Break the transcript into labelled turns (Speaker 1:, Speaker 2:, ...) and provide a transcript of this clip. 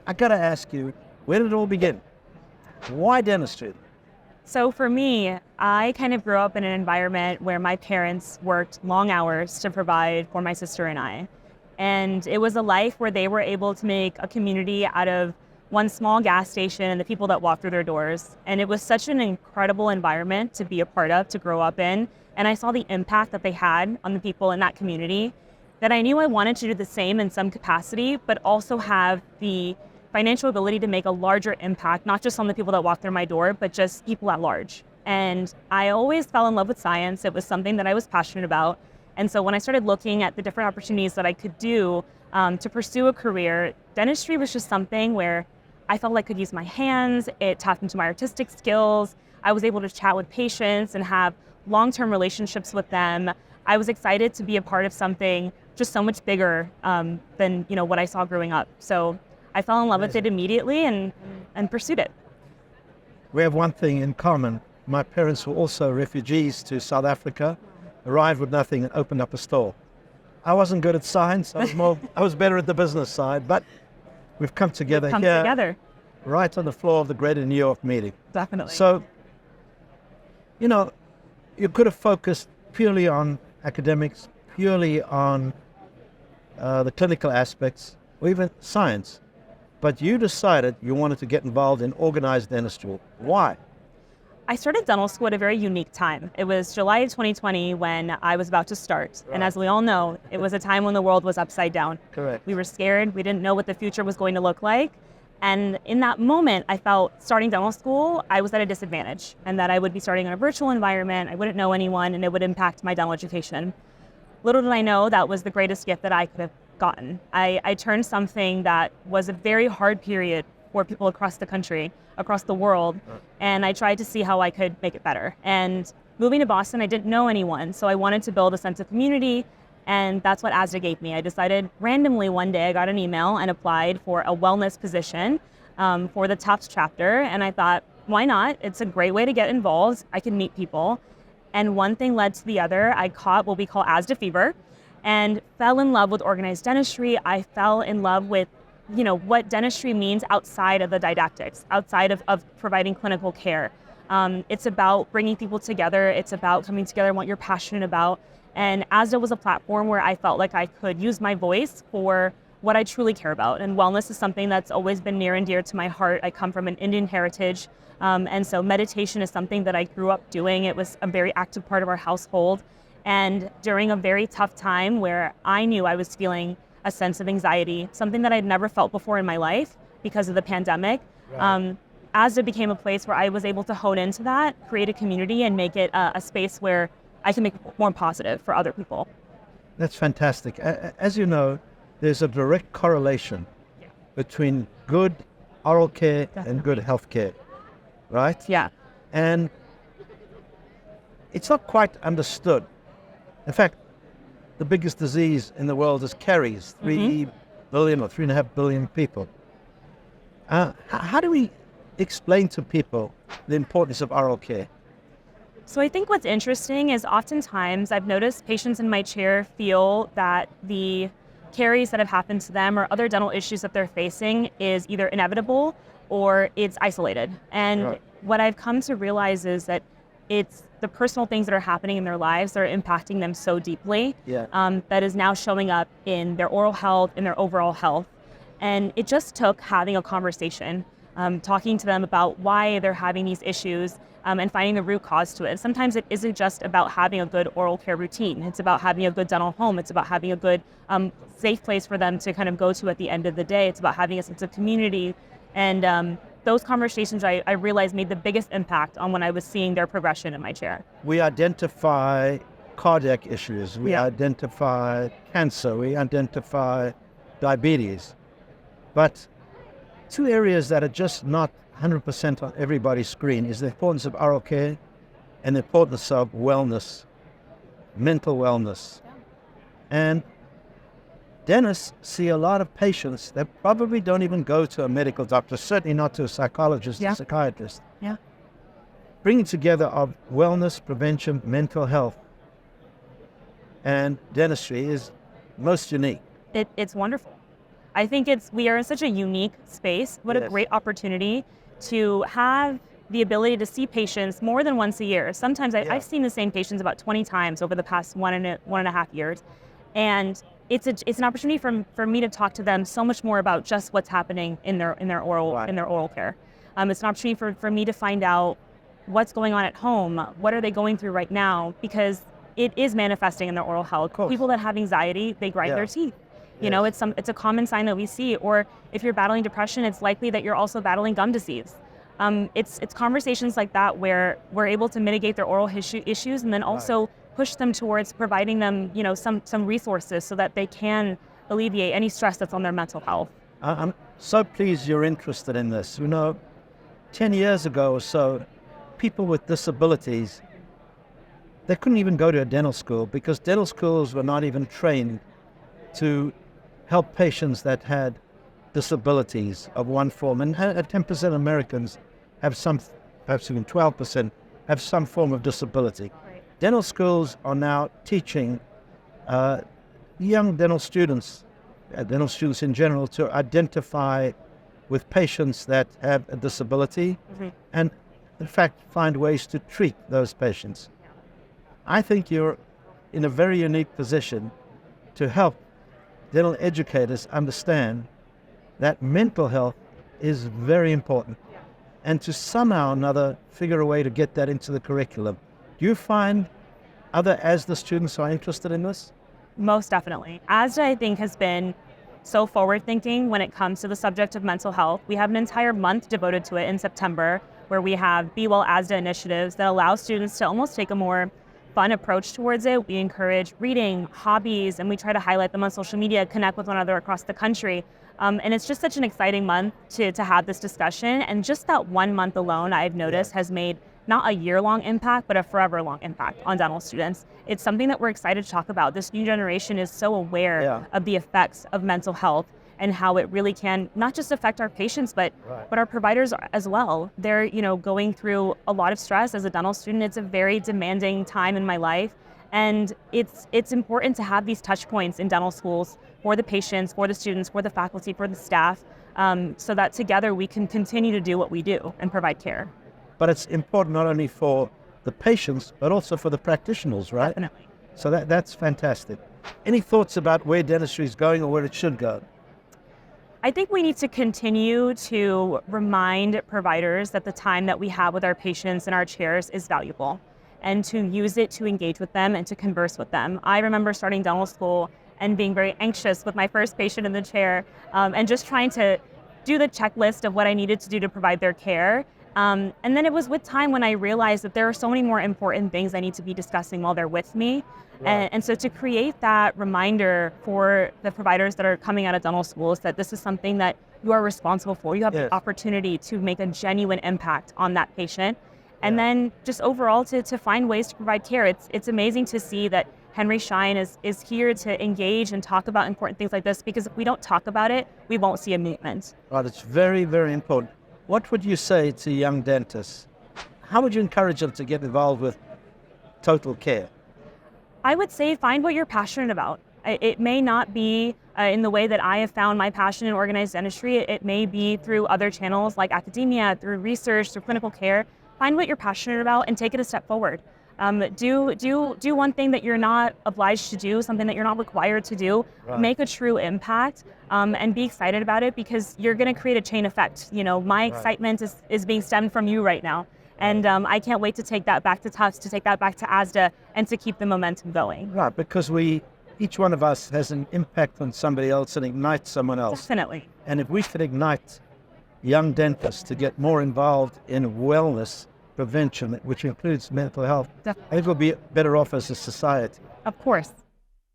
Speaker 1: I got to ask you, where did it all begin? Why dentistry?
Speaker 2: So for me, I kind of grew up in an environment where my parents worked long hours to provide for my sister and I. And it was a life where they were able to make a community out of one small gas station and the people that walked through their doors. And it was such an incredible environment to be a part of, to grow up in. And I saw the impact that they had on the people in that community that I knew I wanted to do the same in some capacity, but also have the financial ability to make a larger impact, not just on the people that walk through my door, but just people at large. And I always fell in love with science. It was something that I was passionate about. And so when I started looking at the different opportunities that I could do to pursue a career, dentistry was just something where I felt like I could use my hands. It tapped into my artistic skills. I was able to chat with patients and have long-term relationships with them. I was excited to be a part of something just so much bigger than what I saw growing up. So I fell in love with it immediately and pursued it.
Speaker 1: We have one thing in common. My parents were also refugees to South Africa, arrived with nothing and opened up a store. I wasn't good at science. I was better at the business side, but we've come together here, right on the floor of the Greater New York meeting.
Speaker 2: Definitely.
Speaker 1: So, you could have focused purely on academics, purely on the clinical aspects, or even science. But you decided you wanted to get involved in organized dentistry. Why?
Speaker 2: I started dental school at a very unique time. It was July of 2020 when I was about to start. Right. And as we all know, it was a time when the world was upside down.
Speaker 1: Correct.
Speaker 2: We were scared. We didn't know what the future was going to look like. And in that moment, I felt starting dental school, I was at a disadvantage, and that I would be starting in a virtual environment, I wouldn't know anyone, and it would impact my dental education. Little did I know that was the greatest gift that I could have gotten. I turned something that was a very hard period for people across the country, across the world, and I tried to see how I could make it better. And moving to Boston, I didn't know anyone, so I wanted to build a sense of community, and that's what ASDA gave me. I decided randomly one day, I got an email and applied for a wellness position for the Tufts chapter, and I thought, why not? It's a great way to get involved. I can meet people. And one thing led to the other. I caught what we call ASDA fever and fell in love with organized dentistry. I fell in love with what dentistry means outside of the didactics, outside of providing clinical care. It's about bringing people together. It's about coming together and what you're passionate about. And ASDA was a platform where I felt like I could use my voice for what I truly care about. And wellness is something that's always been near and dear to my heart. I come from an Indian heritage. And so meditation is something that I grew up doing. It was a very active part of our household. And during a very tough time where I knew I was feeling a sense of anxiety, something that I'd never felt before in my life because of the pandemic, right. ASDA became a place where I was able to hone into that, create a community, and make it a space where I can make it more positive for other people.
Speaker 1: That's fantastic. As you know, there's a direct correlation between good oral care and good health care, right?
Speaker 2: Yeah.
Speaker 1: And it's not quite understood. In fact, the biggest disease in the world is caries, 3 billion or 3.5 billion people. How do we explain to people the importance of oral care?
Speaker 2: So I think what's interesting is oftentimes I've noticed patients in my chair feel that the caries that have happened to them or other dental issues that they're facing is either inevitable or it's isolated. And what I've come to realize is that it's the personal things that are happening in their lives that are impacting them so deeply that is now showing up in their oral health, in their overall health. And it just took having a conversation, talking to them about why they're having these issues and finding the root cause to it. Sometimes it isn't just about having a good oral care routine. It's about having a good dental home. It's about having a good safe place for them to kind of go to at the end of the day. It's about having a sense of community. And those conversations I realized made the biggest impact on when I was seeing their progression in my chair.
Speaker 1: We identify cardiac issues, we identify cancer, we identify diabetes. But two areas that are just not 100% on everybody's screen is the importance of oral care and the importance of wellness, mental wellness. And dentists see a lot of patients that probably don't even go to a medical doctor, certainly not to a psychologist or psychiatrist.
Speaker 2: Yeah.
Speaker 1: Bringing together of wellness, prevention, mental health, and dentistry is most unique.
Speaker 2: It's wonderful. I think we are in such a unique space. What a great opportunity to have the ability to see patients more than once a year. Sometimes I've seen the same patients about 20 times over the past one and a half years. And it's an opportunity for me to talk to them so much more about just what's happening in their oral care. It's an opportunity for me to find out what's going on at home, what are they going through right now, because it is manifesting in their oral health. People that have anxiety, they grind their teeth. You know, it's a common sign that we see. Or if you're battling depression, it's likely that you're also battling gum disease. It's conversations like that where we're able to mitigate their oral issues and then also push them towards providing them, you know, some resources so that they can alleviate any stress that's on their mental health.
Speaker 1: I'm so pleased you're interested in this. You know, 10 years ago or so, people with disabilities, they couldn't even go to a dental school because dental schools were not even trained to help patients that had disabilities of one form. And 10% of Americans have some, perhaps even 12%, have some form of disability.
Speaker 2: Right.
Speaker 1: Dental schools are now teaching young dental students in general, to identify with patients that have a disability and, in fact, find ways to treat those patients. I think you're in a very unique position to help dental educators understand that mental health is very important and to somehow or another figure a way to get that into the curriculum. Do you find other ASDA students are interested in this?
Speaker 2: Most definitely. ASDA, I think, has been so forward-thinking when it comes to the subject of mental health. We have an entire month devoted to it in September where we have Be Well ASDA initiatives that allow students to almost take a more fun approach towards it. We encourage reading, hobbies, and we try to highlight them on social media, connect with one another across the country. And it's just such an exciting month to have this discussion. And just that 1 month alone, I've noticed, has made not a year-long impact, but a forever-long impact on dental students. It's something that we're excited to talk about. This new generation is so aware of the effects of mental health and how it really can not just affect our patients, but our providers as well. They're, you know, going through a lot of stress as a dental student. It's a very demanding time in my life. And it's important to have these touch points in dental schools for the patients, for the students, for the faculty, for the staff, so that together we can continue to do what we do and provide care.
Speaker 1: But it's important not only for the patients, but also for the practitioners, right?
Speaker 2: Definitely.
Speaker 1: So that's fantastic. Any thoughts about where dentistry is going or where it should go?
Speaker 2: I think we need to continue to remind providers that the time that we have with our patients in our chairs is valuable and to use it to engage with them and to converse with them. I remember starting dental school and being very anxious with my first patient in the chair and just trying to do the checklist of what I needed to do to provide their care. And then it was with time when I realized that there are so many more important things I need to be discussing while they're with me. And so to create that reminder for the providers that are coming out of dental schools that this is something that you are responsible for, you have the opportunity to make a genuine impact on that patient. And then just overall to find ways to provide care. It's amazing to see that Henry Schein is here to engage and talk about important things like this, because if we don't talk about it, we won't see a movement.
Speaker 1: Right, it's very, very important. What would you say to young dentists? How would you encourage them to get involved with total care?
Speaker 2: I would say find what you're passionate about. It may not be in the way that I have found my passion in organized dentistry. It may be through other channels like academia, through research, through clinical care. Find what you're passionate about and take it a step forward. Do one thing that you're not obliged to do, something that you're not required to do. Make a true impact and be excited about it, because you're going to create a chain effect. You know, my excitement is being stemmed from you right now. And I can't wait to take that back to Tufts, to take that back to ASDA, and to keep the momentum going.
Speaker 1: Right, because each one of us has an impact on somebody else and ignites someone else.
Speaker 2: Definitely.
Speaker 1: And if we could ignite young dentists to get more involved in wellness prevention, which includes mental health, I think we'll be better off as a society.
Speaker 2: Of course.